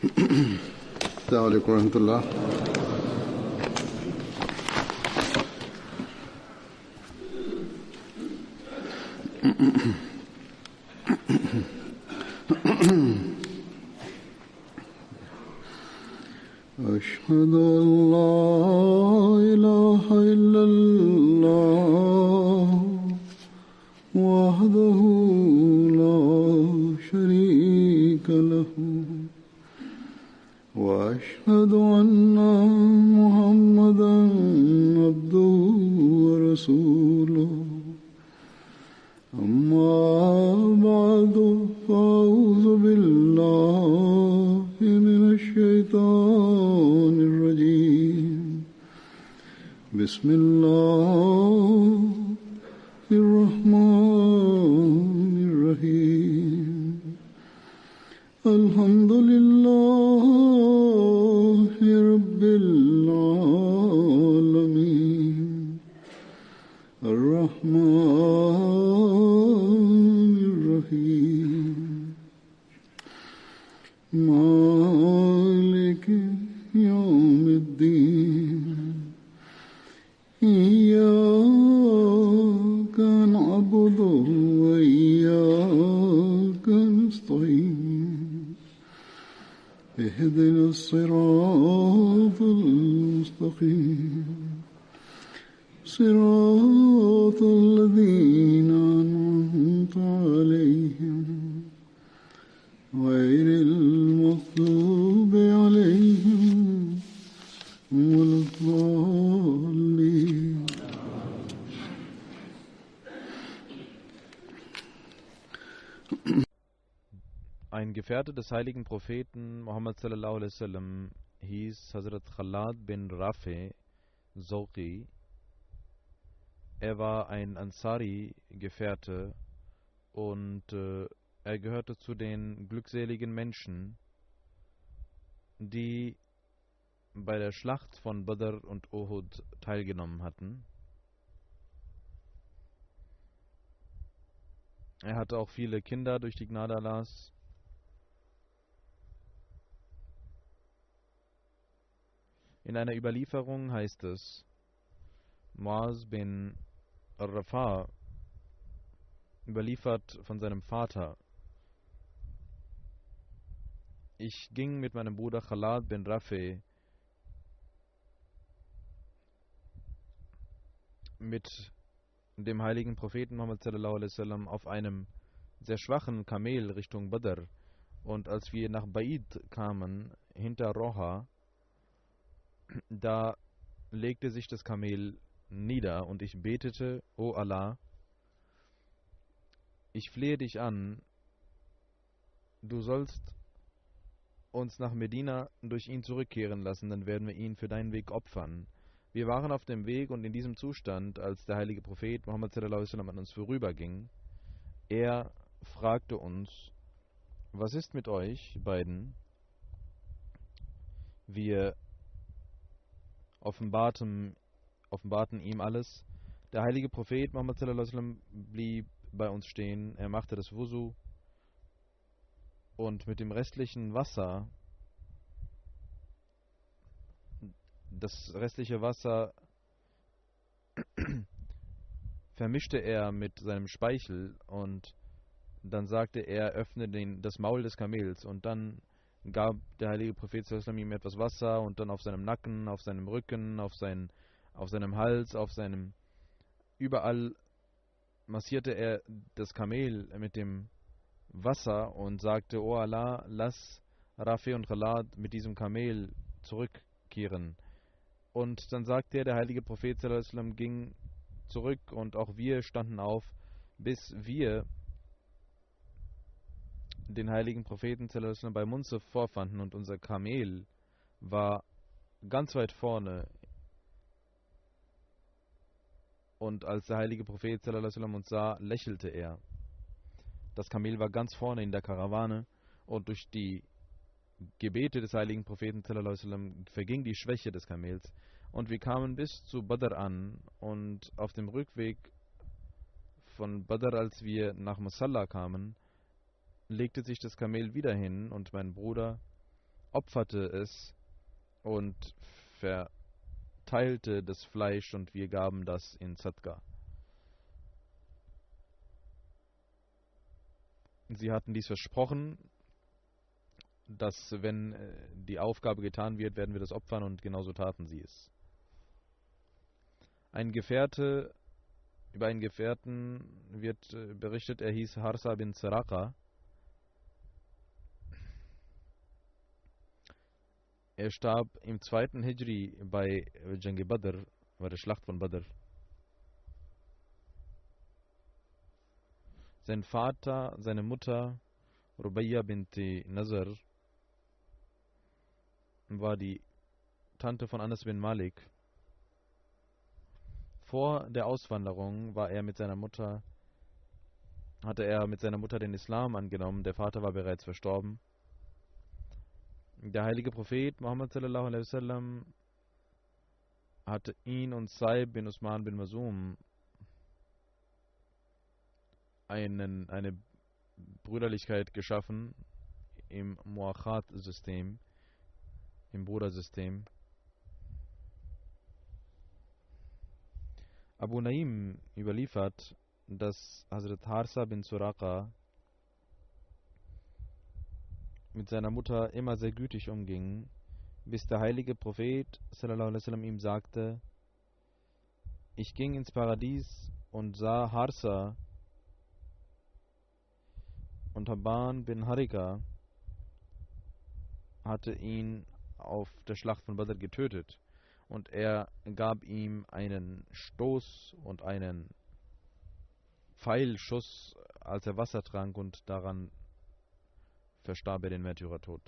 السلام عليكم ورحمة الله. أشهد أن لا إله إلا الله وحده لا شريك له وأشهد أن محمدا عبده ورسوله أما بعد فأعوذ بالله من الشيطان الرجيم بسم الله الرحمن الرحيم الحمد لله رب العالمين الرحمن الرحيم مالك يوم الدين إياك نعبد وإياك نستعين اهدنا الصراط المستقيم صراط الذين أنعمت عليهم غير المغضوب عليهم ولا الضالين. Ein Gefährte des heiligen Propheten Muhammad sallallahu alaihi wasallam hieß Hazrat Khalad bin Rafi Zawqi. Er war ein Ansari-Gefährte und er gehörte zu den glückseligen Menschen, die bei der Schlacht von Badr und Uhud teilgenommen hatten. Er hatte auch viele Kinder durch die Gnade Allahs. In einer Überlieferung heißt es, Muaz bin Rafa überliefert von seinem Vater: Ich ging mit meinem Bruder Khalad bin Rafi mit dem heiligen Propheten Muhammad sallallahu alaihi wasallam auf einem sehr schwachen Kamel Richtung Badr, und als wir nach Ba'id kamen, hinter Roha, da legte sich das Kamel nieder und ich betete: O Allah, ich flehe dich an, du sollst uns nach Medina durch ihn zurückkehren lassen, dann werden wir ihn für deinen Weg opfern. Wir waren auf dem Weg, und in diesem Zustand, als der heilige Prophet Muhammad sallallahu alaihi wasallam an uns vorüberging, er fragte uns: Was ist mit euch beiden? Wir offenbarten ihm alles. Der heilige Prophet Muhammad sallallahu alaihi wasallam blieb bei uns stehen. Er machte das Wusu und mit dem restlichen Wasser, das restliche Wasser vermischte er mit seinem Speichel, und dann sagte er: Öffne das Maul des Kamels. Und dann gab der heilige Prophet sallallahu alaihi wasallam ihm etwas Wasser, und dann auf seinem Nacken, auf seinem Rücken, auf seinem Hals, überall massierte er das Kamel mit dem Wasser und sagte: O Allah, lass Rafi und Khalad mit diesem Kamel zurückkehren. Und dann sagte der heilige Prophet sallallahu alaihi wasallam ging zurück, und auch wir standen auf, bis wir den heiligen Propheten sallallahu alaihi wasallam bei Munsif vorfanden, und unser Kamel war ganz weit vorne. Und als der heilige Prophet sallallahu alaihi wasallam uns sah, lächelte er. Das Kamel war ganz vorne in der Karawane, und durch die Gebete des heiligen Propheten sallallahu alaihi wasallam verging die Schwäche des Kamels, und wir kamen bis zu Badr an, und auf dem Rückweg von Badr, als wir nach Musalla kamen, legte sich das Kamel wieder hin, und mein Bruder opferte es und verteilte das Fleisch und wir gaben das in Sadqa. Sie hatten dies versprochen, dass wenn die Aufgabe getan wird, werden wir das opfern, und genauso taten sie es. Über einen Gefährten wird berichtet, er hieß Harsa bin Saraqa. Er starb im 2. Hijri bei Jang Badr, bei der Schlacht von Badr. Sein Vater, seine Mutter, Rubayya binti Nazar, war die Tante von Anas bin Malik. Vor der Auswanderung hatte er mit seiner Mutter den Islam angenommen. Der Vater war bereits verstorben. Der heilige Prophet Muhammad sallallahu alaihi wasallam hatte ihn und Saib bin Usman bin Masum eine Brüderlichkeit geschaffen im Muakhat-System, im Brudersystem. Abu Naim überliefert, dass Hazrat Harsa bin Suraqa mit seiner Mutter immer sehr gütig umging, bis der heilige Prophet sallallahu alaihi wasallam ihm sagte: Ich ging ins Paradies und sah Harsa, und Habban bin Harika hatte ihn auf der Schlacht von Badr getötet, und er gab ihm einen Stoß und einen Pfeilschuss, als er Wasser trank, und daran verstarb er den Märtyrertod.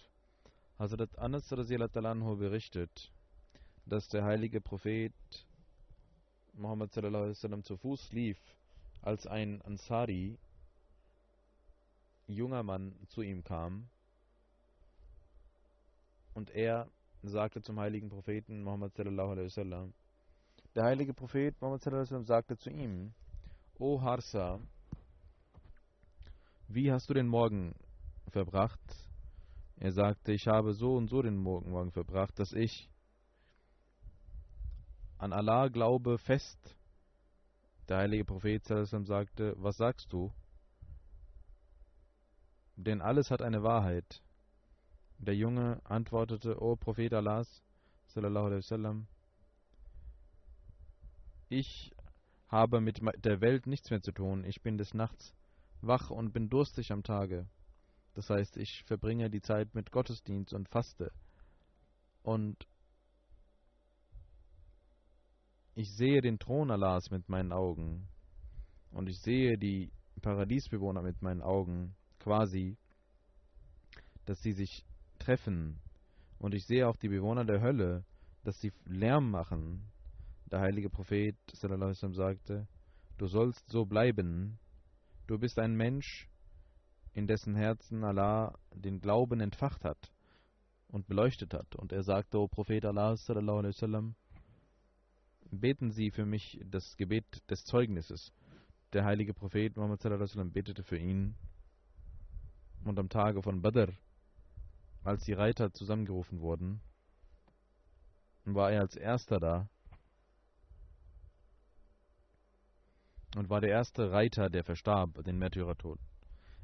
Hazrat Anas radhiyallahu anhu berichtet, dass der heilige Prophet Muhammad sallallahu alaihi wasallam zu Fuß lief, als ein Ansari, junger Mann, zu ihm kam, und er sagte zum heiligen Propheten Muhammad sallallahu alaihi wasallam, der heilige Prophet Muhammad sallallahu alaihi wasallam sagte zu ihm: O Harsa, wie hast du den Morgen verbracht? Er sagte: Ich habe so und so den Morgen verbracht, dass ich an Allah glaube fest. Der heilige Prophet sallallahu alaihi wasallam sagte: Was sagst du? Denn alles hat eine Wahrheit. Der Junge antwortete: O Prophet Allahs sallallahu alaihi wasallam, ich habe mit der Welt nichts mehr zu tun. Ich bin des Nachts wach und bin durstig am Tage. Das heißt, ich verbringe die Zeit mit Gottesdienst und faste. Und ich sehe den Thron Allahs mit meinen Augen. Und ich sehe die Paradiesbewohner mit meinen Augen, quasi, dass sie sich treffen. Und ich sehe auch die Bewohner der Hölle, dass sie Lärm machen. Der heilige Prophet sallallahu alaihi wasallam sagte: Du sollst so bleiben. Du bist ein Mensch, in dessen Herzen Allah den Glauben entfacht hat und beleuchtet hat. Und er sagte: O Prophet Allah sallallahu alaihi wasallam, beten Sie für mich das Gebet des Zeugnisses. Der heilige Prophet Muhammad sallallahu alaihi wasallam betete für ihn. Und am Tage von Badr, als die Reiter zusammengerufen wurden, war er als erster da und war der erste Reiter, der verstarb, den Märtyrertod.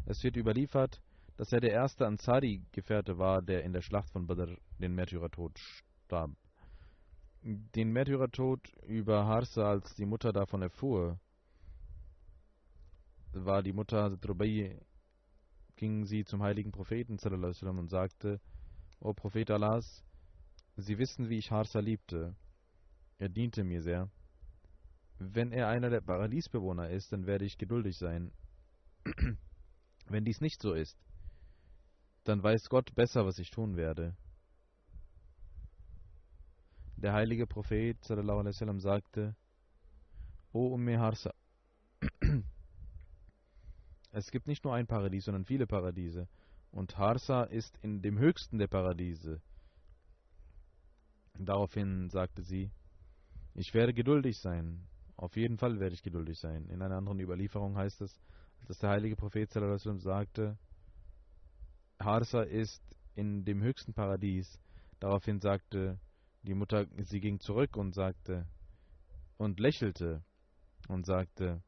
Es wird überliefert, dass er der erste Ansari-Gefährte war, der in der Schlacht von Badr den Märtyrertod starb. Den Märtyrertod über Harsa, als die Mutter davon erfuhr, war die Mutter Hazrat Rubayya, ging sie zum heiligen Propheten sallallahu alaihi wasallam und sagte: O Prophet Allahs, Sie wissen, wie ich Harsa liebte. Er diente mir sehr. Wenn er einer der Paradiesbewohner ist, dann werde ich geduldig sein. Wenn dies nicht so ist, dann weiß Gott besser, was ich tun werde. Der heilige Prophet sallallahu alaihi wasallam sagte: O Harsa, es gibt nicht nur ein Paradies, sondern viele Paradiese. Und Harsa ist in dem höchsten der Paradiese. Daraufhin sagte sie: Ich werde geduldig sein. Auf jeden Fall werde ich geduldig sein. In einer anderen Überlieferung heißt es, dass der heilige Prophet sallallahu alaihi wasallam sagte: Harsa ist in dem höchsten Paradies. Daraufhin sagte die Mutter, sie ging zurück und sagte und lächelte und sagte,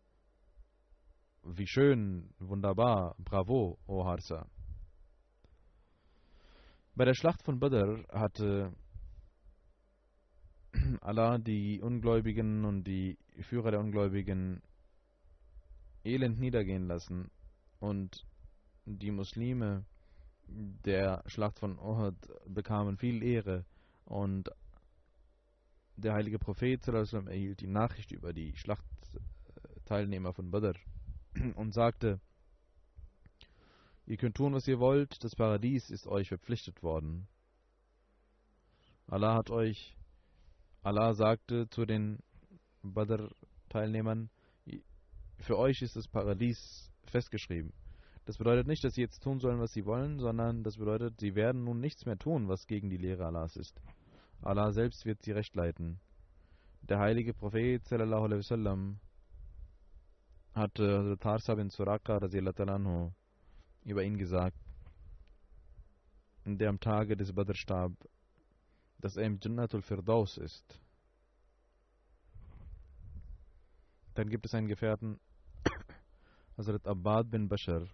wie schön, wunderbar, bravo, O Harsa. Bei der Schlacht von Badr hatte Allah die Ungläubigen und die Führer der Ungläubigen elend niedergehen lassen und die Muslime der Schlacht von Uhud bekamen viel Ehre und der heilige Prophet erhielt die Nachricht über die Schlachtteilnehmer von Badr und sagte, ihr könnt tun, was ihr wollt, das Paradies ist euch verpflichtet worden. Allah sagte zu den Badr-Teilnehmern, für euch ist das Paradies festgeschrieben. Das bedeutet nicht, dass sie jetzt tun sollen, was sie wollen, sondern das bedeutet, sie werden nun nichts mehr tun, was gegen die Lehre Allahs ist. Allah selbst wird sie recht leiten. Der heilige Prophet sallallahu alaihi wasallam hatte Hazrat Harsa bin Suraka radiyallahu anhu über ihn gesagt, der am Tage des Badr starb, dass er im Jannatul Firdaus ist. Dann gibt es einen Gefährten, Hazrat Abbad bin Bashar.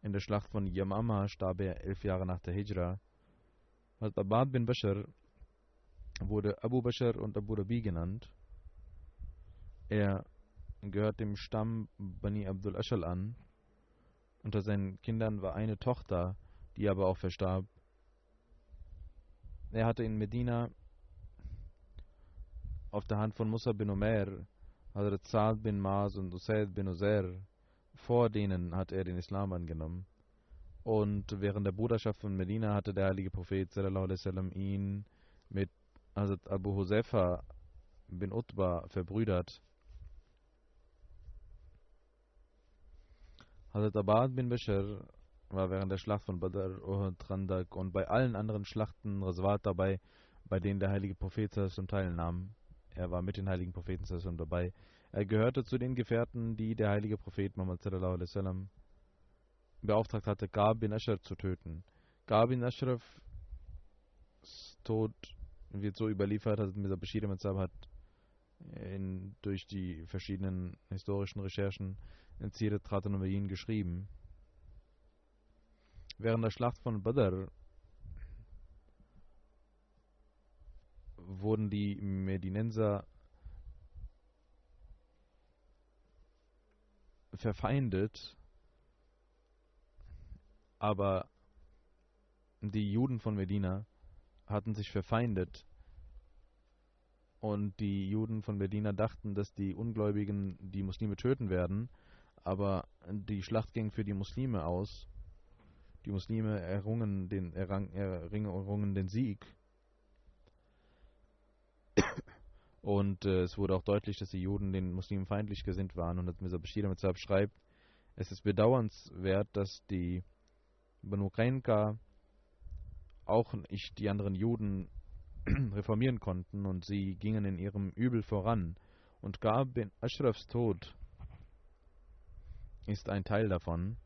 In der Schlacht von Yamama starb er 11 Jahre nach der Hijra. Hazrat Abbad bin Bashar wurde Abu Bashar und Abu Rabi genannt. Er gehört dem Stamm Bani Abdul Ashal an. Unter seinen Kindern war eine Tochter, die aber auch verstarb. Er hatte in Medina auf der Hand von Musa bin Umair, Hazrat Sa'd bin Maaz und Usaid bin Uzair, vor denen hat er den Islam angenommen. Und während der Bruderschaft von Medina hatte der heilige Prophet sallallahu alaihi wasallam ihn mit Hazrat Abu Huzaifa bin Utba verbrüdert. Hazrat Abbad bin Bashar war während der Schlacht von Badr, Uhud, Khandak und bei allen anderen Schlachten Ghazwat dabei, bei denen der heilige Prophet zum teilnahm. Er war mit den heiligen Propheten dabei. Er gehörte zu den Gefährten, die der heilige Prophet Muhammad sallallahu alaihi wasallam beauftragt hatte, Ka'b bin Ashraf zu töten. Ka'b bin Ashrafs Tod wird so überliefert, dass Mirza Bashir Ahmad Sahib hat durch die verschiedenen historischen Recherchen in Sirat Khatam al-Nabiyyin geschrieben. Während der Schlacht von Badr wurden die Medinenser verfeindet, aber die Juden von Medina hatten sich verfeindet und die Juden von Medina dachten, dass die Ungläubigen die Muslime töten werden, aber die Schlacht ging für die Muslime aus. Die Muslime errungen den Sieg. Und es wurde auch deutlich, dass die Juden den Muslimen feindlich gesinnt waren. Und Mirza Bashir Ahmad Sahib schreibt, es ist bedauernswert, dass die Banu Qainqa auch nicht die anderen Juden reformieren konnten und sie gingen in ihrem Übel voran. Und Ka'b bin Ashrafs Tod ist ein Teil davon.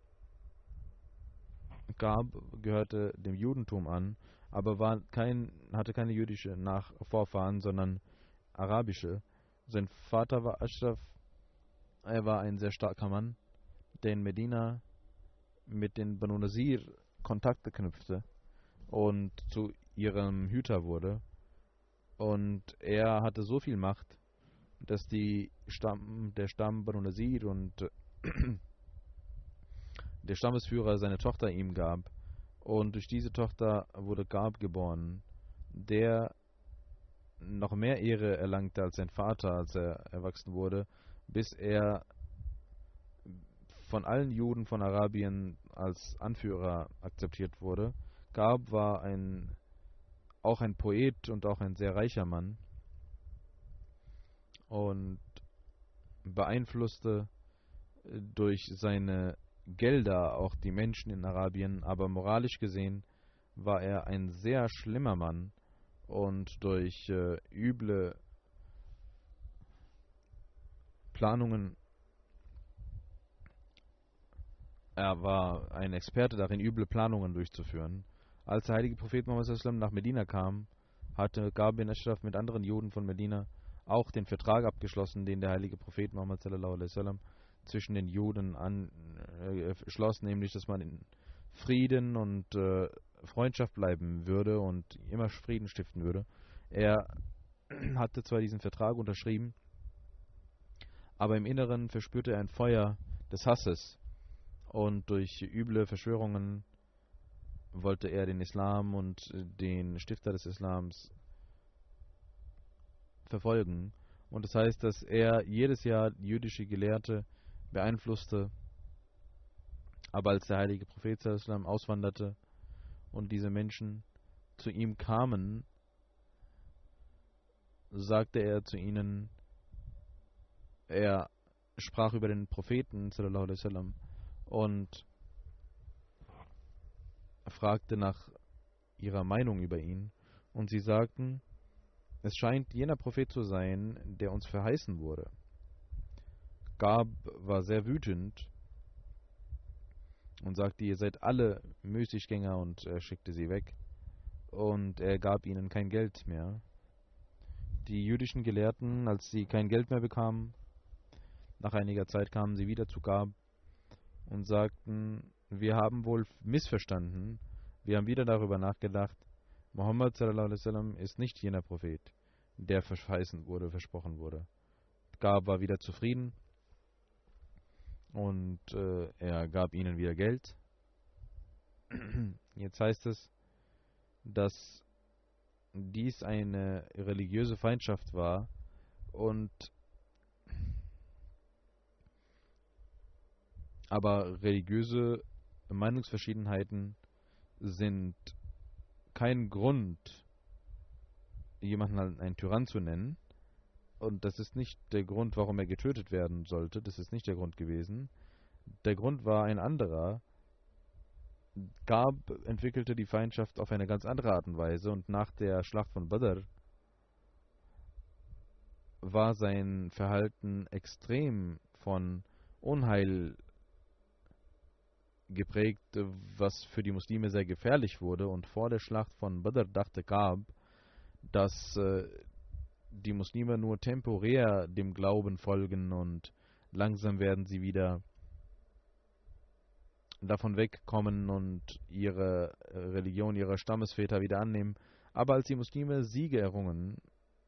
Ka'b gehörte dem Judentum an, aber hatte keine jüdische Vorfahren, sondern arabische. Sein Vater war Ashraf, er war ein sehr starker Mann, der in Medina mit den Banu Nazir Kontakte knüpfte und zu ihrem Hüter wurde. Und er hatte so viel Macht, dass der Stamm Banu Nazir und der Stammesführer seine Tochter ihm gab. Und durch diese Tochter wurde Ka'b geboren, der noch mehr Ehre erlangte als sein Vater, als er erwachsen wurde, bis er von allen Juden von Arabien als Anführer akzeptiert wurde. Ka'b war auch ein Poet und auch ein sehr reicher Mann und beeinflusste durch seine Gelder auch die Menschen in Arabien, aber moralisch gesehen war er ein sehr schlimmer Mann und durch üble Planungen er war ein Experte darin, üble Planungen durchzuführen. Als der heilige Prophet Muhammad sallallahu alaihi wasallam nach Medina kam, hatte Gab bin Ashraf mit anderen Juden von Medina auch den Vertrag abgeschlossen, den der heilige Prophet Muhammad sallallahu alaihi wasallam zwischen den Juden schloss, nämlich, dass man in Frieden und Freundschaft bleiben würde und immer Frieden stiften würde. Er hatte zwar diesen Vertrag unterschrieben, aber im Inneren verspürte er ein Feuer des Hasses und durch üble Verschwörungen wollte er den Islam und den Stifter des Islams verfolgen. Und das heißt, dass er jedes Jahr jüdische Gelehrte beeinflusste. Aber als der heilige Prophet sallallahu alaihi wasallam auswanderte und diese Menschen zu ihm kamen, sagte er zu ihnen, er sprach über den Propheten sallallahu alaihi wasallam und fragte nach ihrer Meinung über ihn. Und sie sagten, es scheint jener Prophet zu sein, der uns verheißen wurde. Gab war sehr wütend und sagte, ihr seid alle Müßiggänger, und er schickte sie weg. Und er gab ihnen kein Geld mehr. Die jüdischen Gelehrten, als sie kein Geld mehr bekamen, nach einiger Zeit kamen sie wieder zu Gab und sagten, wir haben wohl missverstanden, wir haben wieder darüber nachgedacht, Muhammad sallallahu alaihi wasallam ist nicht jener Prophet, der verheißen wurde, versprochen wurde. Gab war wieder zufrieden und er gab ihnen wieder Geld. Jetzt heißt es, dass dies eine religiöse Feindschaft war und aber religiöse Meinungsverschiedenheiten sind kein Grund, jemanden einen Tyrann zu nennen. Und das ist nicht der Grund, warum er getötet werden sollte. Das ist nicht der Grund gewesen. Der Grund war ein anderer. Gab entwickelte die Feindschaft auf eine ganz andere Art und Weise. Und nach der Schlacht von Badr war sein Verhalten extrem von Unheil geprägt, was für die Muslime sehr gefährlich wurde. Und vor der Schlacht von Badr dachte Gab, dass die Muslime nur temporär dem Glauben folgen und langsam werden sie wieder davon wegkommen und ihre Religion, ihre Stammesväter wieder annehmen. Aber als die Muslime Siege errungen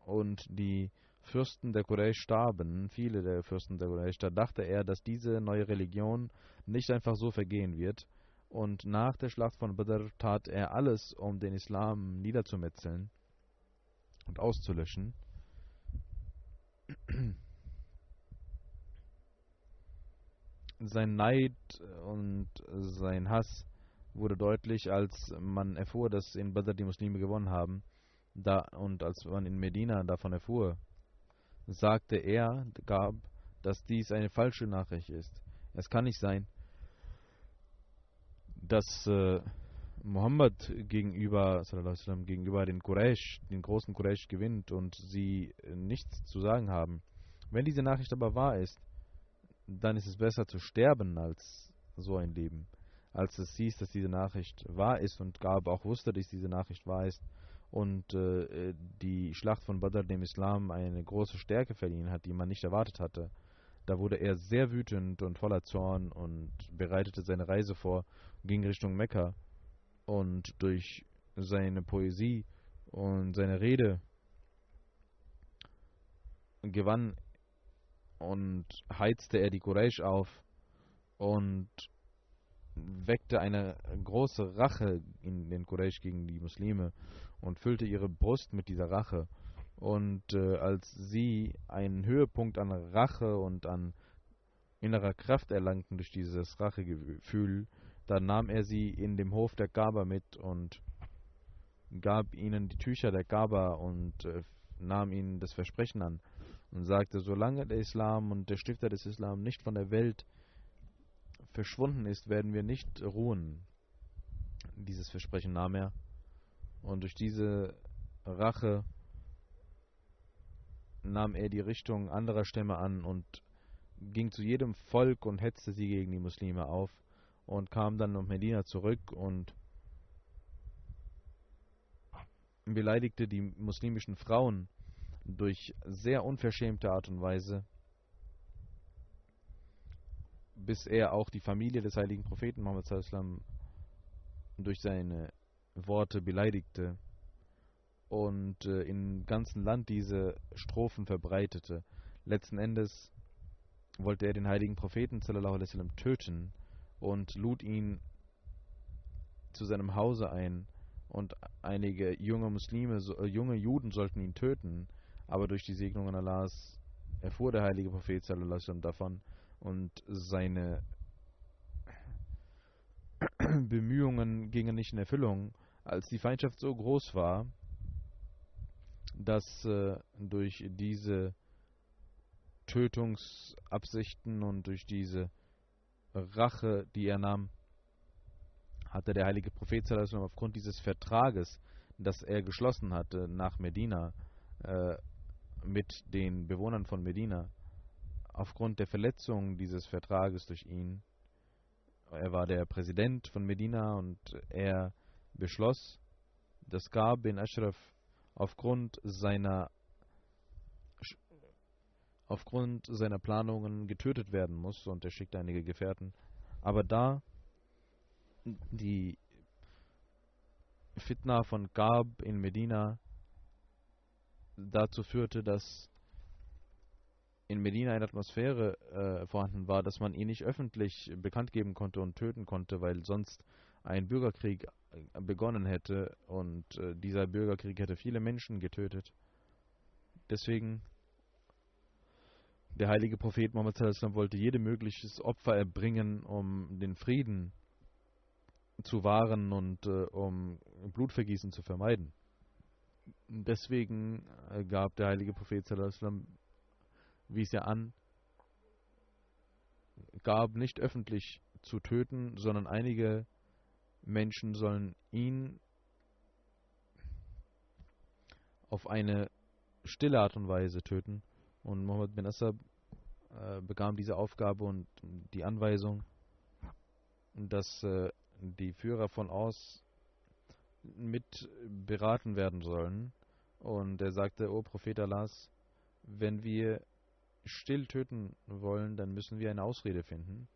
und die Fürsten der Quraysh starben, viele der Fürsten der Quraysh, da dachte er, dass diese neue Religion nicht einfach so vergehen wird. Und nach der Schlacht von Badr tat er alles, um den Islam niederzumetzeln und auszulöschen. Sein Neid und sein Hass wurde deutlich, als man erfuhr, dass in Badr die Muslime gewonnen haben. Und als man in Medina davon erfuhr, sagte er, Gab, dass dies eine falsche Nachricht ist. Es kann nicht sein, dass Muhammad gegenüber den Quraysh, den großen Quraysh gewinnt und sie nichts zu sagen haben. Wenn diese Nachricht aber wahr ist, dann ist es besser zu sterben als so ein Leben. Als es hieß, dass diese Nachricht wahr ist und Gab auch wusste, dass diese Nachricht wahr ist und die Schlacht von Badr dem Islam eine große Stärke verliehen hat, die man nicht erwartet hatte. Da wurde er sehr wütend und voller Zorn und bereitete seine Reise vor, ging Richtung Mekka und durch seine Poesie und seine Rede gewann und heizte er die Quraysh auf und weckte eine große Rache in den Quraysh gegen die Muslime und füllte ihre Brust mit dieser Rache. Und als sie einen Höhepunkt an Rache und an innerer Kraft erlangten durch dieses Rachegefühl, dann nahm er sie in dem Hof der Kaaba mit und gab ihnen die Tücher der Kaaba und nahm ihnen das Versprechen an und sagte, solange der Islam und der Stifter des Islam nicht von der Welt verschwunden ist, werden wir nicht ruhen. Dieses Versprechen nahm er und durch diese Rache nahm er die Richtung anderer Stämme an und ging zu jedem Volk und hetzte sie gegen die Muslime auf und kam dann nach Medina zurück und beleidigte die muslimischen Frauen durch sehr unverschämte Art und Weise, bis er auch die Familie des heiligen Propheten Muhammad sallallahu alaihi wasallam durch seine Worte beleidigte und im ganzen Land diese Strophen verbreitete. Letzten Endes wollte er den heiligen Propheten sallallahu alaihi wasallam töten und lud ihn zu seinem Hause ein, und einige junge Muslime, junge Juden sollten ihn töten, aber durch die Segnungen Allahs erfuhr der heilige Prophet sallallahu alaihi wasallam davon, und seine Bemühungen gingen nicht in Erfüllung, als die Feindschaft so groß war, dass durch diese Tötungsabsichten und durch diese Rache, die er nahm, hatte der heilige Prophet sallallahu alaihi wasallam aufgrund dieses Vertrages, das er geschlossen hatte nach Medina mit den Bewohnern von Medina, aufgrund der Verletzung dieses Vertrages durch ihn, er war der Präsident von Medina, und er beschloss, dass Ka'b bin Ashraf aufgrund seiner Planungen getötet werden muss, und er schickte einige Gefährten. Aber da die Fitna von Ka'b in Medina dazu führte, dass in Medina eine Atmosphäre vorhanden war, dass man ihn nicht öffentlich bekannt geben konnte und töten konnte, weil sonst ein Bürgerkrieg begonnen hätte, und dieser Bürgerkrieg hätte viele Menschen getötet. Deswegen der heilige Prophet Muhammad sallallahu alaihi wasallam wollte jede mögliches Opfer erbringen, um den Frieden zu wahren und um Blutvergießen zu vermeiden. Deswegen gab der heilige Prophet sallallahu alaihi wasallam, wies er an, Ka'b nicht öffentlich zu töten, sondern einige Menschen sollen ihn auf eine stille Art und Weise töten. Und Muhammad bin Asad bekam diese Aufgabe und die Anweisung, dass die Führer von Aus mit beraten werden sollen. Und er sagte: O Prophet Allahs, wenn wir still töten wollen, dann müssen wir eine Ausrede finden,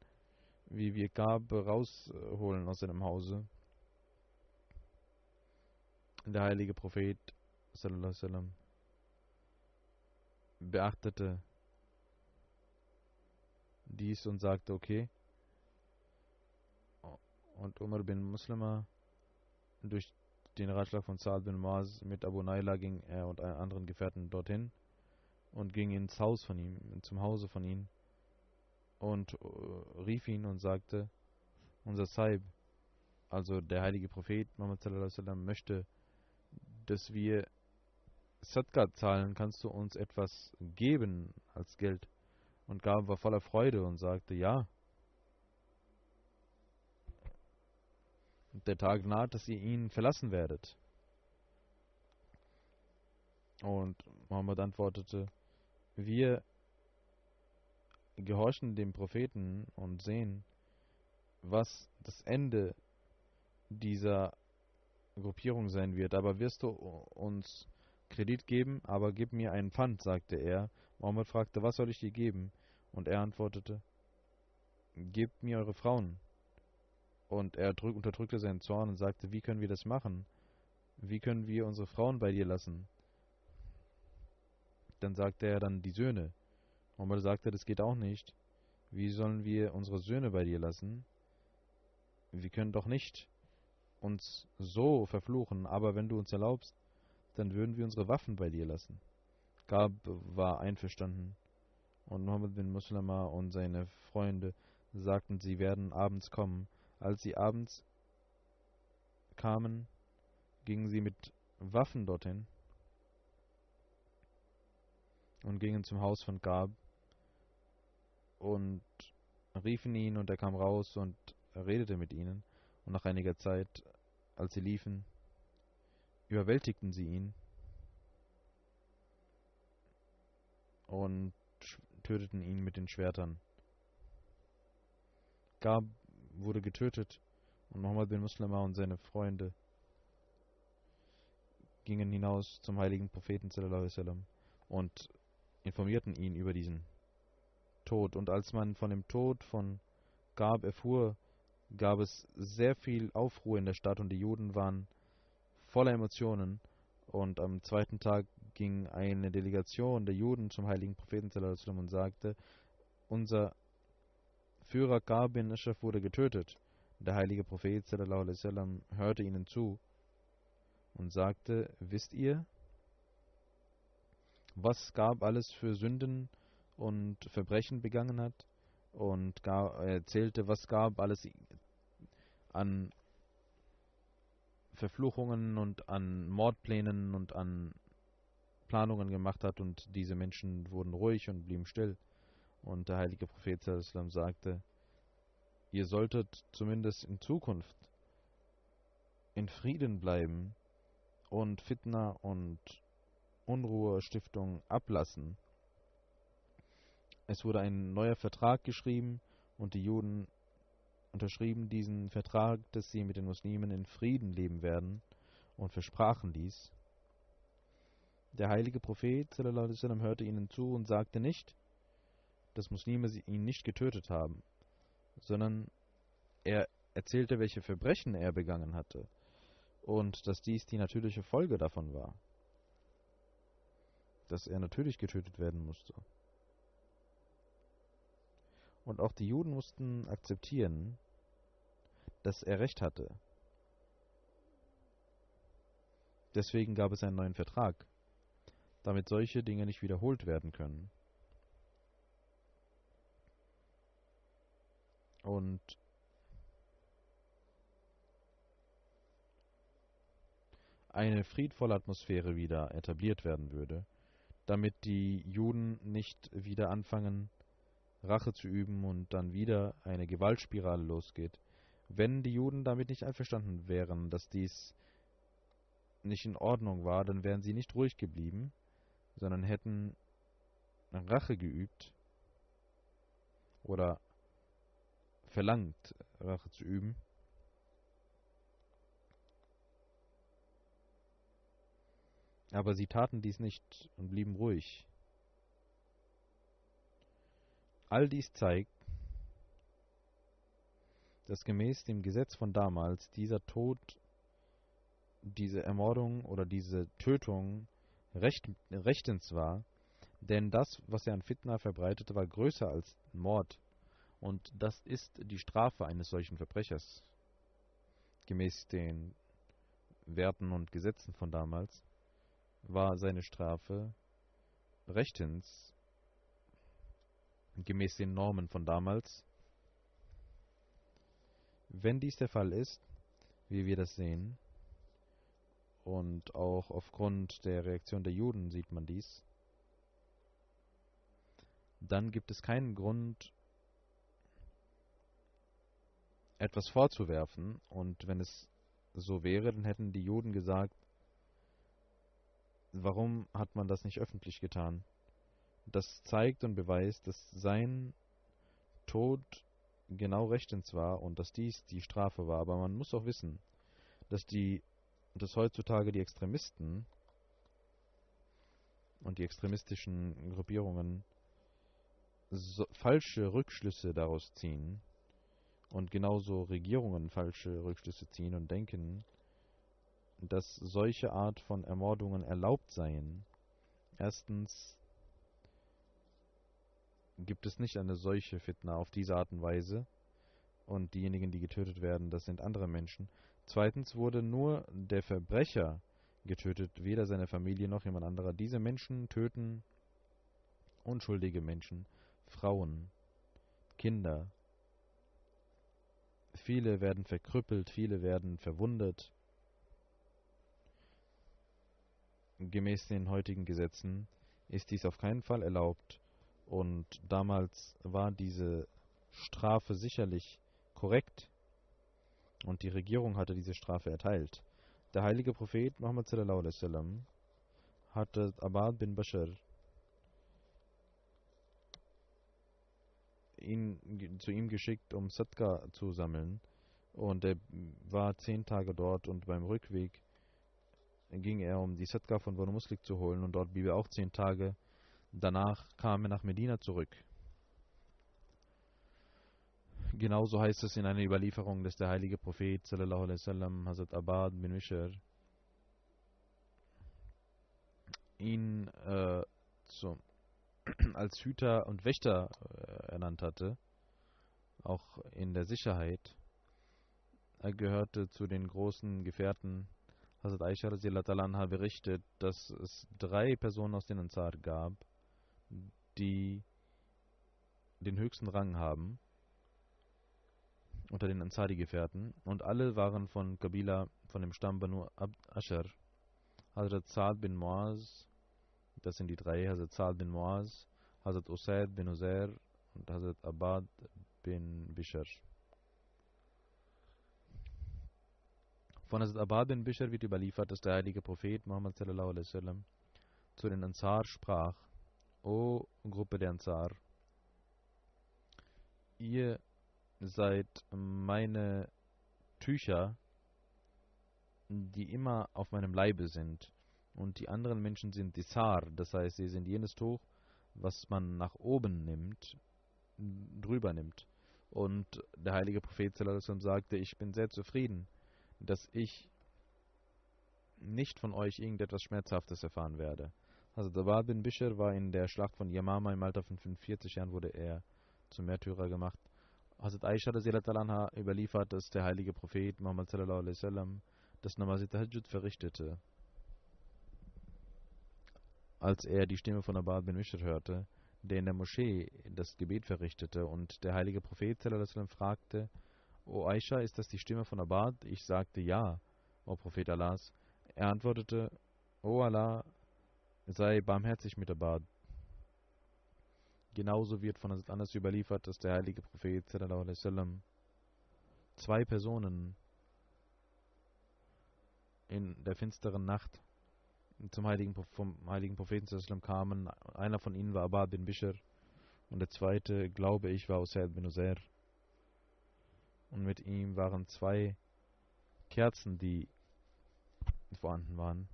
wie wir Ka'b rausholen aus seinem Hause. Der heilige Prophet sallallahu alaihi wasallam beachtete dies und sagte: okay. Und Umar bin Muslima, durch den Ratschlag von Sa'ad bin Muaz mit Abu Naila, ging er und anderen Gefährten dorthin und ging ins Haus von ihm, zum Hause von ihm, und rief ihn und sagte: unser Saib, also der heilige Prophet Muhammad sallallahu alaihi wasallam, möchte, dass wir Sadqa zahlen, kannst du uns etwas geben als Geld? Und Ka'b war voller Freude und sagte: ja. Der Tag naht, dass ihr ihn verlassen werdet. Und Muhammad antwortete: wir gehorchen dem Propheten und sehen, was das Ende dieser Gruppierung sein wird. Aber wirst du uns Kredit geben? Aber gib mir einen Pfand, sagte er. Muhammad fragte: was soll ich dir geben? Und er antwortete: gebt mir eure Frauen. Und er unterdrückte seinen Zorn und sagte: wie können wir das machen? Wie können wir unsere Frauen bei dir lassen? Dann sagte er: dann die Söhne. Muhammad sagte: das geht auch nicht. Wie sollen wir unsere Söhne bei dir lassen? Wir können doch nicht uns so verfluchen, aber wenn du uns erlaubst, dann würden wir unsere Waffen bei dir lassen. Ka'b war einverstanden, und Muhammad bin Muslima und seine Freunde sagten, sie werden abends kommen. Als sie abends kamen, gingen sie mit Waffen dorthin und gingen zum Haus von Ka'b und riefen ihn, und er kam raus und redete mit ihnen. Und nach einiger Zeit, als sie liefen, überwältigten sie ihn und töteten ihn mit den Schwertern. Ka'b wurde getötet und Muhammad bin Muslima und seine Freunde gingen hinaus zum heiligen Propheten sallallahu alaihi wasallam und informierten ihn über diesen Tod. Und als man von dem Tod von Gab erfuhr, gab es sehr viel Aufruhr in der Stadt und die Juden waren voller Emotionen. Und am zweiten Tag ging eine Delegation der Juden zum heiligen Propheten sallallahu alaihi wasallam und sagte, unser Führer Gab bin Ashraf wurde getötet. Der heilige Prophet sallallahu alaihi wasallam hörte ihnen zu und sagte, wisst ihr, was Gab alles für Sünden und Verbrechen begangen hat? Und er erzählte, was Gab alles an Verfluchungen und an Mordplänen und an Planungen gemacht hat, und diese Menschen wurden ruhig und blieben still. Und der heilige Prophet sallallahu alaihi wasallam sagte, ihr solltet zumindest in Zukunft in Frieden bleiben und Fitna und Unruhestiftung ablassen. Es wurde ein neuer Vertrag geschrieben und die Juden unterschrieben diesen Vertrag, dass sie mit den Muslimen in Frieden leben werden, und versprachen dies. Der heilige Prophet sallallahu alaihi wasallam hörte ihnen zu und sagte nicht, dass Muslime ihn nicht getötet haben, sondern er erzählte, welche Verbrechen er begangen hatte und dass dies die natürliche Folge davon war, dass er natürlich getötet werden musste. Und auch die Juden mussten akzeptieren, dass er recht hatte. Deswegen gab es einen neuen Vertrag, damit solche Dinge nicht wiederholt werden können. Und eine friedvolle Atmosphäre wieder etabliert werden würde, damit die Juden nicht wieder anfangen, Rache zu üben und dann wieder eine Gewaltspirale losgeht. Wenn die Juden damit nicht einverstanden wären, dass dies nicht in Ordnung war, dann wären sie nicht ruhig geblieben, sondern hätten Rache geübt oder verlangt, Rache zu üben. Aber sie taten dies nicht und blieben ruhig. All dies zeigt, dass gemäß dem Gesetz von damals dieser Tod, diese Ermordung oder diese Tötung rechtens war, denn das, was er an Fitna verbreitete, war größer als Mord, und das ist die Strafe eines solchen Verbrechers, gemäß den Werten und Gesetzen von damals, war seine Strafe rechtens, gemäß den Normen von damals. Wenn dies der Fall ist, wie wir das sehen, und auch aufgrund der Reaktion der Juden sieht man dies, dann gibt es keinen Grund, etwas vorzuwerfen. Und wenn es so wäre, dann hätten die Juden gesagt, warum hat man das nicht öffentlich getan? Das zeigt und beweist, dass sein Tod genau rechtens war und dass dies die Strafe war. Aber man muss auch wissen, dass heutzutage die Extremisten und die extremistischen Gruppierungen falsche Rückschlüsse daraus ziehen und genauso Regierungen falsche Rückschlüsse ziehen und denken, dass solche Art von Ermordungen erlaubt seien. Erstens gibt es nicht eine solche Fitna auf diese Art und Weise, und diejenigen, die getötet werden, das sind andere Menschen. Zweitens wurde nur der Verbrecher getötet, weder seine Familie noch jemand anderer. Diese Menschen töten unschuldige Menschen, Frauen, Kinder. Viele werden verkrüppelt, viele werden verwundet. Gemäß den heutigen Gesetzen ist dies auf keinen Fall erlaubt, und damals war diese Strafe sicherlich korrekt und die Regierung hatte diese Strafe erteilt. Der heilige Prophet Muhammad sallallahu alaihi wasallam hatte Abad bin Bashar zu ihm geschickt, um Sadqa zu sammeln. Und er war 10 Tage dort und beim Rückweg ging er, um die Sadqa von Banu Muslik zu holen, und dort blieb er auch 10 Tage. Danach kam er nach Medina zurück. Genauso heißt es in einer Überlieferung, dass der heilige Prophet sallallahu alaihi wasallam, Hazrat Abad bin Bishr, ihn als Hüter und Wächter ernannt hatte, auch in der Sicherheit. Er gehörte zu den großen Gefährten. Hazrat Aisha radhiyallahu ta'ala anha berichtet, dass es 3 Personen aus den Ansar gab, die den höchsten Rang haben unter den Ansari-Gefährten, und alle waren von Kabila, von dem Stamm Banu Ashar. Hazrat Sa'd bin Muaz, das sind die 3, Hazrat Sa'd bin Muaz, Hazrat Usaid bin Uzair und Hazrat Abad bin Bishr. Von Hazrat Abad bin Bishr wird überliefert, dass der heilige Prophet Muhammad sallallahu alaihi wasallam zu den Ansar sprach: O Gruppe der Ansar, ihr seid meine Tücher, die immer auf meinem Leibe sind, und die anderen Menschen sind Disar, das heißt, sie sind jenes Tuch, was man nach oben nimmt, drüber nimmt. Und der heilige Prophet sallallahu alaihi wasallam sagte: Ich bin sehr zufrieden, dass ich nicht von euch irgendetwas Schmerzhaftes erfahren werde. Also Abad bin Bishr war in der Schlacht von Yamama im Alter von 45 Jahren, wurde er zum Märtyrer gemacht. Hazrat Aisha radhiyallahu ta'ala anha überliefert, dass der heilige Prophet Muhammad sallallahu alaihi wasallam das Namaz Tahajjud verrichtete. Als er die Stimme von Abad bin Bishr hörte, der in der Moschee das Gebet verrichtete, und der heilige Prophet sallallahu alaihi wasallam fragte: O Aisha, ist das die Stimme von Abad? Ich sagte: Ja, O Prophet Allahs. Er antwortete: O Allah, sei barmherzig mit Abad. Genauso wird von Hazrat Anas überliefert, dass der heilige Prophet sallallahu alaihi wasallam 2 Personen in der finsteren Nacht vom heiligen Propheten sallallahu alaihi wasallam kamen. Einer von ihnen war Abad bin Bishr und der zweite, glaube ich, war Usaid bin Uzair. Und mit ihm waren 2 Kerzen, die vorhanden waren.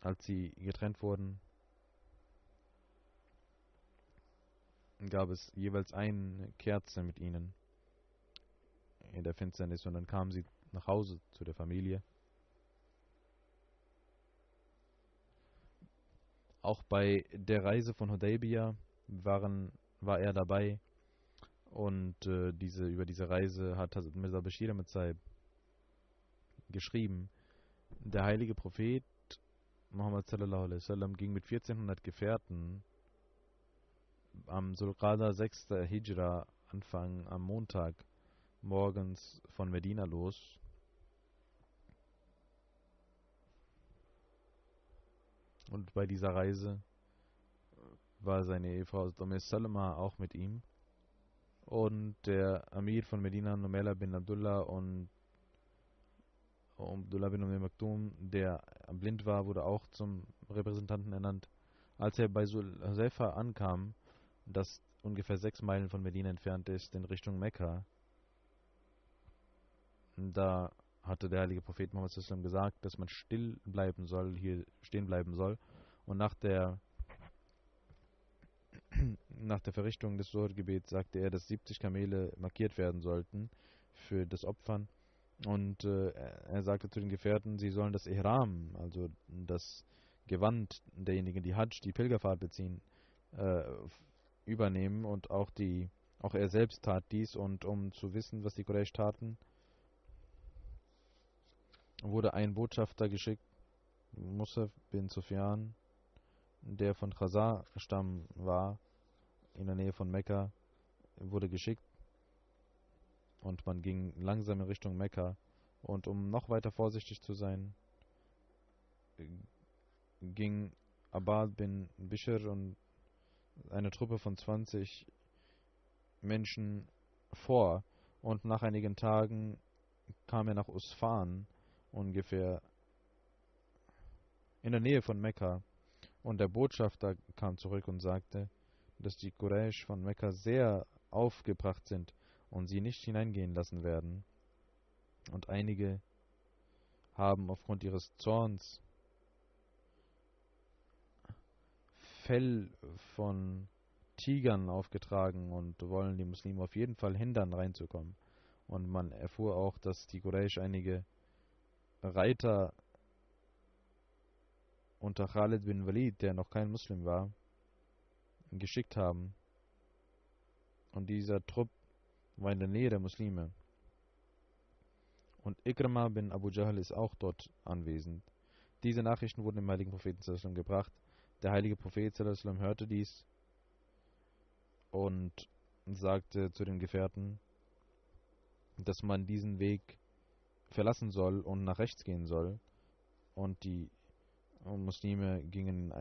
Als sie getrennt wurden, gab es jeweils eine Kerze mit ihnen in der Finsternis, und dann kamen sie nach Hause zu der Familie. Auch bei der Reise von Hudaybiyah war er dabei, und über diese Reise hat Hazrat Mirza Bashir Ahmad Sahib geschrieben: Der heilige Prophet Muhammad sallallahu alaihi wasallam ging mit 1400 Gefährten am Sulqada 6. Hijra Anfang am Montag morgens von Medina los. Und bei dieser Reise war seine Ehefrau Salma auch mit ihm. Und der Amir von Medina, Numela bin Abdullah, und Abdullah bin Maktoum, der blind war, wurde auch zum Repräsentanten ernannt. Als er bei Sul-Huzaifa ankam, das ungefähr 6 Meilen von Medina entfernt ist, in Richtung Mekka, da hatte der heilige Prophet Muhammad sallallahu alaihi wasallam gesagt, dass man still bleiben soll, hier stehen bleiben soll. Und nach der Verrichtung des Zuhr-Gebets sagte er, dass 70 Kamele markiert werden sollten für das Opfern. Und er sagte zu den Gefährten, sie sollen das Ihram, also das Gewand derjenigen, die Hajj, die Pilgerfahrt beziehen, übernehmen. Und auch er selbst tat dies. Und um zu wissen, was die Quraysh taten, wurde ein Botschafter geschickt, Musaf bin Sufyan, der von Khazar-Stamm war, in der Nähe von Mekka, wurde geschickt, und man ging langsam in Richtung Mekka. Und um noch weiter vorsichtig zu sein, ging Abad bin Bishr und eine Truppe von 20 Menschen vor, und nach einigen Tagen kam er nach Usfan, ungefähr in der Nähe von Mekka, und der Botschafter kam zurück und sagte, dass die Quraysh von Mekka sehr aufgebracht sind und sie nicht hineingehen lassen werden. Und einige haben aufgrund ihres Zorns Fell von Tigern aufgetragen und wollen die Muslime auf jeden Fall hindern, reinzukommen. Und man erfuhr auch, dass die Quraysh einige Reiter unter Khalid bin Walid, der noch kein Muslim war, geschickt haben. Und dieser Trupp war in der Nähe der Muslime. Und Ikrama bin Abu Jahl ist auch dort anwesend. Diese Nachrichten wurden dem heiligen Propheten sallallahu alaihi wasallam gebracht. Der heilige Prophet sallallahu alaihi wasallam hörte dies und sagte zu den Gefährten, dass man diesen Weg verlassen soll und nach rechts gehen soll. Und die Muslime gingen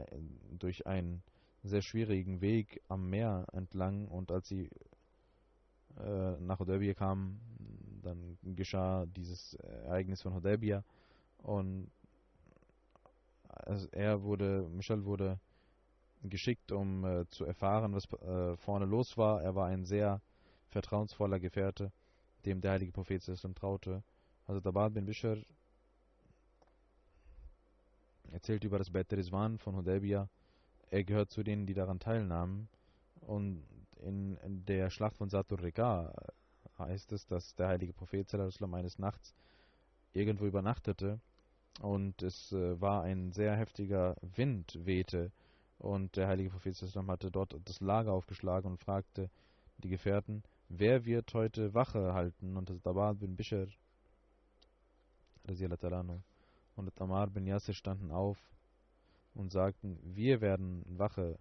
durch einen sehr schwierigen Weg am Meer entlang, und als sie nach Hudaybiyah kamen, dann geschah dieses Ereignis von Hudaybiyah, und Michel wurde geschickt, um zu erfahren, was vorne los war. Er war ein sehr vertrauensvoller Gefährte, dem der heilige Prophet traute. Also Abad bin Bishr erzählt über das Beit Rizwan von Hudaybiyah. Er gehört zu denen, die daran teilnahmen. Und in der Schlacht von Zatur Riqa heißt es, dass der heilige Prophet eines Nachts irgendwo übernachtete und es war ein sehr heftiger Wind wehte, und der heilige Prophet hatte dort das Lager aufgeschlagen und fragte die Gefährten, wer wird heute Wache halten? Und das Abad bin Bishr und Ammar bin Yasir standen auf und sagten, wir werden Wache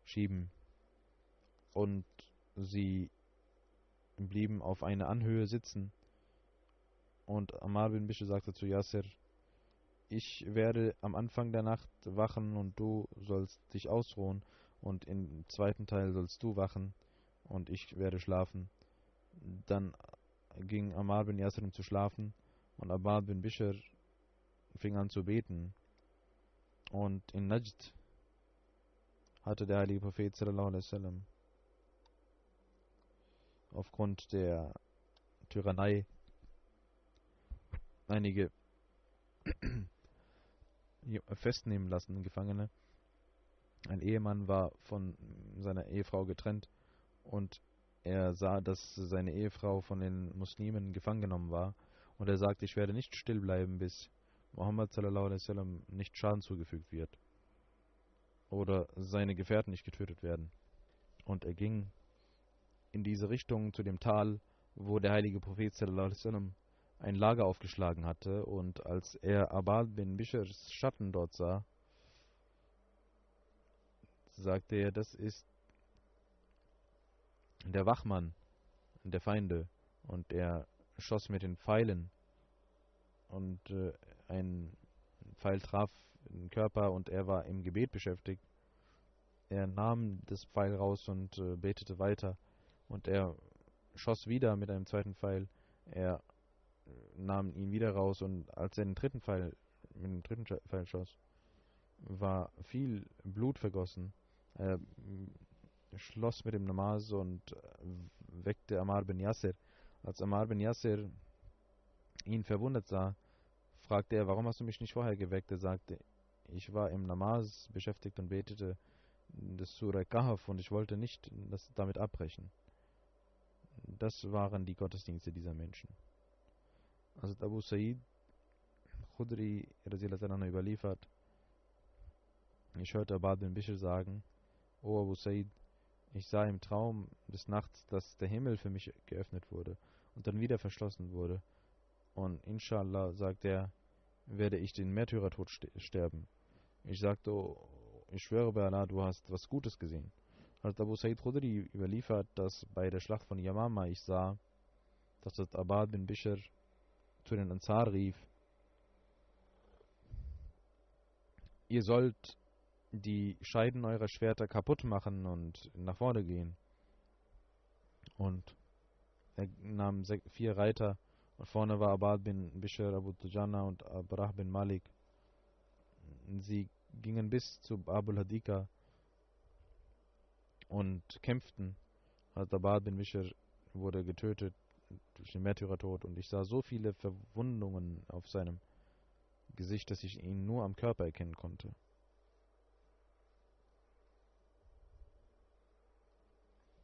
schieben. Und sie blieben auf einer Anhöhe sitzen. Und Ammar bin Bishr sagte zu Yasir, ich werde am Anfang der Nacht wachen und du sollst dich ausruhen, und im zweiten Teil sollst du wachen und ich werde schlafen. Dann ging Ammar bin Yasir zu schlafen, und Ammar bin Bishr fing an zu beten. Und in Najd hatte der heilige Prophet sallallahu alaihi wasallam aufgrund der Tyrannei einige festnehmen lassen, Gefangene. Ein Ehemann war von seiner Ehefrau getrennt, und er sah, dass seine Ehefrau von den Muslimen gefangen genommen war, und er sagte, ich werde nicht still bleiben, bis Muhammad sallallahu alaihi wasallam nicht Schaden zugefügt wird oder seine Gefährten nicht getötet werden. Und er ging in diese Richtung zu dem Tal, wo der heilige Prophet sallallahu alaihi wasallam ein Lager aufgeschlagen hatte, und als er Abad bin Bishrs Schatten dort sah, sagte er, das ist der Wachmann der Feinde, und er schoss mit den Pfeilen, und ein Pfeil traf den Körper und er war im Gebet beschäftigt. Er nahm das Pfeil raus und betete weiter, und er schoss wieder mit einem zweiten Pfeil. Er nahm ihn wieder raus, und als er mit dem dritten Pfeil schoss, war viel Blut vergossen. Er schloss mit dem Namaz und weckte Ammar bin Yasir. Als Ammar bin Yasir ihn verwundert sah, fragte er, warum hast du mich nicht vorher geweckt? Er sagte, ich war im Namaz beschäftigt und betete das Surah Kahf und ich wollte nicht damit abbrechen. Das waren die Gottesdienste dieser Menschen. Also Abu Sa'id Khudri überliefert, ich hörte Abad bin Bishr sagen, O Abu Sa'id, ich sah im Traum des Nachts, dass der Himmel für mich geöffnet wurde und dann wieder verschlossen wurde. Und inshallah, sagt er, werde ich den Märtyrertod sterben. Ich sagte, oh, ich schwöre bei Allah, du hast was Gutes gesehen. Hat Abu Sa'id Khudri überliefert, dass bei der Schlacht von Yamama ich sah, dass das Abad bin Bishr zu den Ansar rief, ihr sollt die Scheiden eurer Schwerter kaputt machen und nach vorne gehen. Und er nahm 4 Reiter, und vorne war Abad bin Bishr, Abu Dujana und Abrah bin Malik. Sie gingen bis zu Abul Hadika und kämpften. Abad bin Bishr wurde getötet durch den Märtyrertod und ich sah so viele Verwundungen auf seinem Gesicht, dass ich ihn nur am Körper erkennen konnte.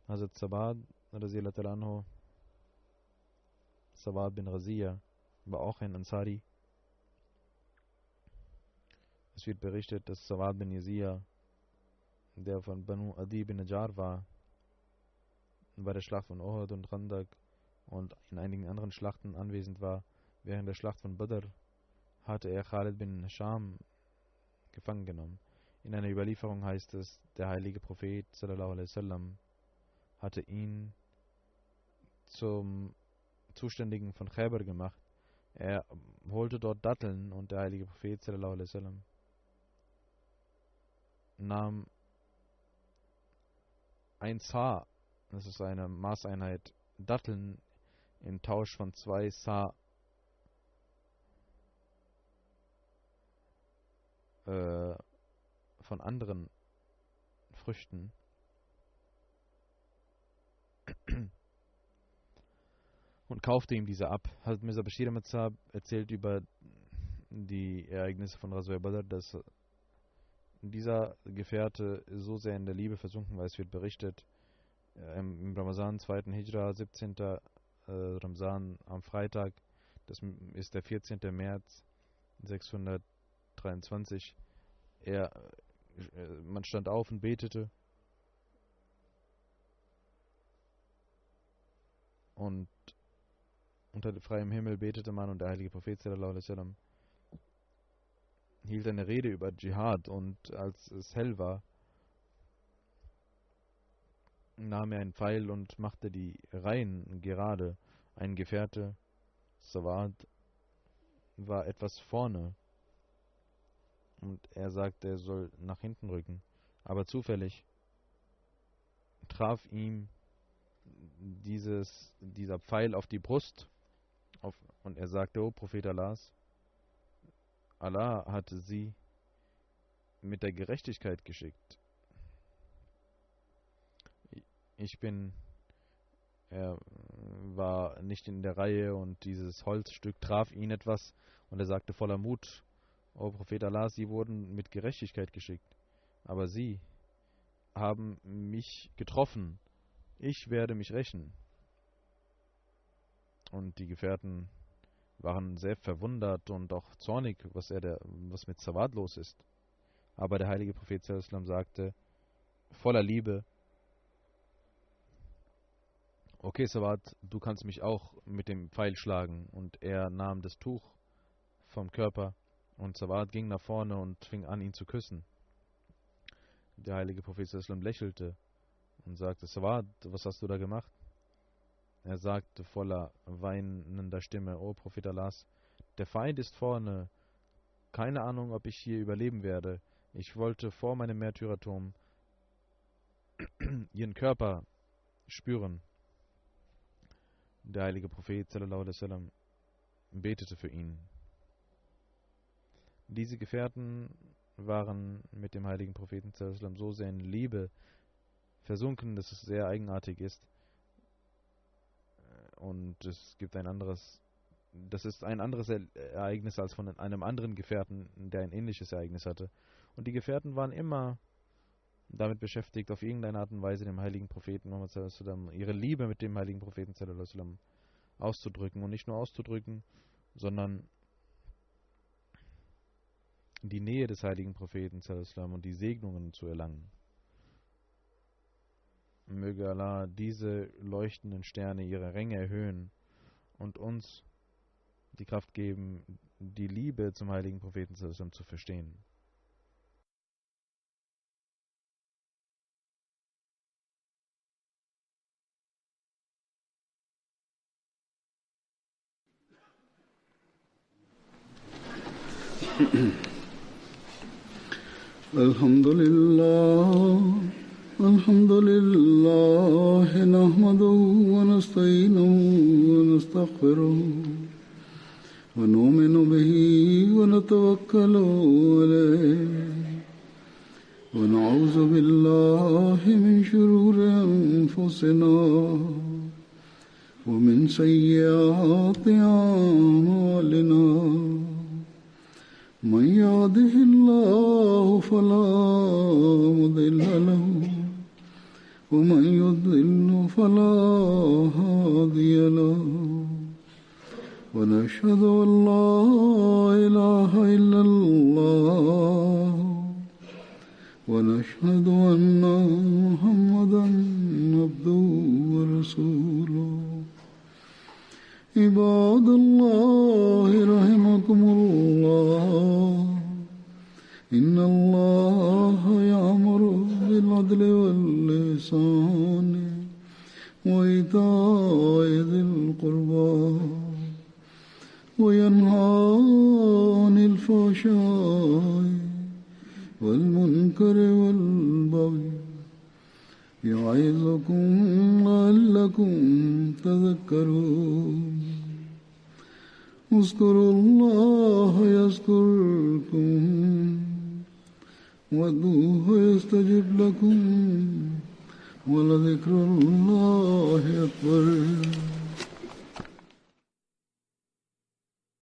Hazrat Sabad radiyallahu anhu, Sabad bin Razia, war auch ein Ansari. Es wird berichtet, dass Sabad bin Yazia, der von Banu Adi bin Najjar war, bei der Schlacht von Uhud und Khandak und in einigen anderen Schlachten anwesend war. Während der Schlacht von Badr hatte er Khalid bin Hisham gefangen genommen. In einer Überlieferung heißt es, der heilige Prophet sallallahu alaihi wasallam hatte ihn zum Zuständigen von Khaybar gemacht. Er holte dort Datteln und der heilige Prophet sallallahu alaihi wasallam nahm ein Sa, das ist eine Maßeinheit, Datteln im Tausch von 2 Sa von anderen Früchten und kaufte ihm diese ab. Hazrat Mirza Bashir Ahmad Sahab erzählt über die Ereignisse von Ghazwa Badr, dass dieser Gefährte so sehr in der Liebe versunken war. Es wird berichtet, im Ramazan 2. Hijra, 17. Ramazan am Freitag, das ist der 14. März 623, man stand auf und betete und unter freiem Himmel betete man und der heilige Prophet sallallahu alaihi wasallam hielt eine Rede über Dschihad und als es hell war, nahm er einen Pfeil und machte die Reihen gerade. Ein Gefährte, Sawad, war etwas vorne und er sagte, er soll nach hinten rücken. Aber zufällig traf ihm dieser Pfeil auf die Brust und er sagte, O Prophet Allahs, Allah hatte sie mit der Gerechtigkeit geschickt. Er war nicht in der Reihe und dieses Holzstück traf ihn etwas und er sagte voller Mut, O Prophet Allah, sie wurden mit Gerechtigkeit geschickt, aber sie haben mich getroffen, ich werde mich rächen. Und die Gefährten waren sehr verwundert und auch zornig, was mit Sawad los ist. Aber der heilige Prophet sallallahu alaihi wasallam sagte, voller Liebe, okay Sawad, du kannst mich auch mit dem Pfeil schlagen. Und er nahm das Tuch vom Körper und Sawad ging nach vorne und fing an, ihn zu küssen. Der heilige Prophet sallallahu alaihi wasallam lächelte und sagte, Sawad, was hast du da gemacht? Er sagte voller weinender Stimme, O Prophet Allahs, der Feind ist vorne, keine Ahnung, ob ich hier überleben werde. Ich wollte vor meinem Märtyrertum ihren Körper spüren. Der heilige Prophet sallallahu alaihi wasallam betete für ihn. Diese Gefährten waren mit dem heiligen Propheten sallallahu alaihi wasallam so sehr in Liebe versunken, dass es sehr eigenartig ist. Und es gibt das ist ein anderes Ereignis als von einem anderen Gefährten, der ein ähnliches Ereignis hatte. Und die Gefährten waren immer damit beschäftigt, auf irgendeine Art und Weise dem heiligen Propheten Muhammad sallallahu alaihi wasallam, ihre Liebe mit dem heiligen Propheten sallallahu alaihi wasallam auszudrücken. Und nicht nur auszudrücken, sondern die Nähe des heiligen Propheten sallallahu alaihi wasallam und die Segnungen zu erlangen. Möge Allah diese leuchtenden Sterne ihre Ränge erhöhen und uns die Kraft geben, die Liebe zum heiligen Propheten sallallahu alaihi wasallam zu verstehen. الحمد لله نحمده ونستعينه ونستغفره ونؤمن به ونتوكل عليه ونعوذ بالله من شرور أنفسنا ومن سيئات أعمالنا من يهده الله فلا مضل له ومن يضلل فلا هادي له ونشهد أن لا إله إلا الله ونشهد أن محمدا عبده ورسوله عباد الله رحمكم الله إن الله يأمر بالعدل والإحسان وإيتاء ذي القربى وينهى عن الفحشاء والمنكر والبغي يعظكم لعلكم تذكرون اذكروا الله يذكركم وادعوه يستجب لكم ولذكر الله أكبر.